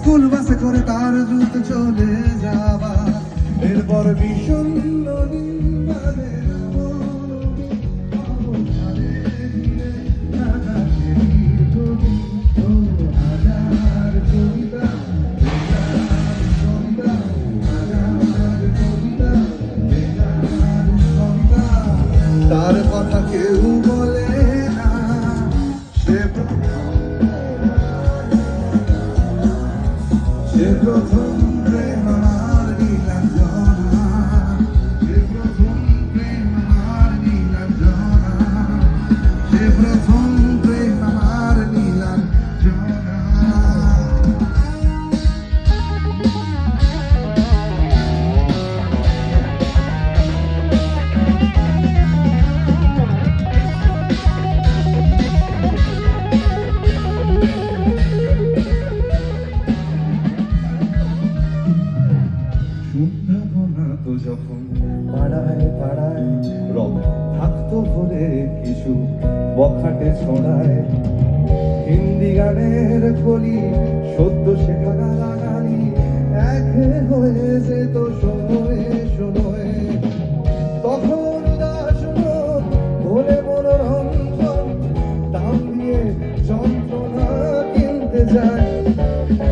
School বাসে করে তার দ্রুত চলে যাবা, এরপর বিষণ্ণ নির্বাণে তার কথা কেউ বলে না, সে প্রথম প্রেম আমার নীলাঞ্জনা, সে প্রথম প্রেম আমার নীলাঞ্জনা, সে প্রথম প্রেম আমার নীলাঞ্জনা। যখন পাড়ায় পাড়ায় রং থাকতো ভরে কিছু বখাটে ছড়ায়, হিন্দি গানের কলি সদ্য শেখা গালাগালি এক হয়ে যেত সময়ে সময়ে।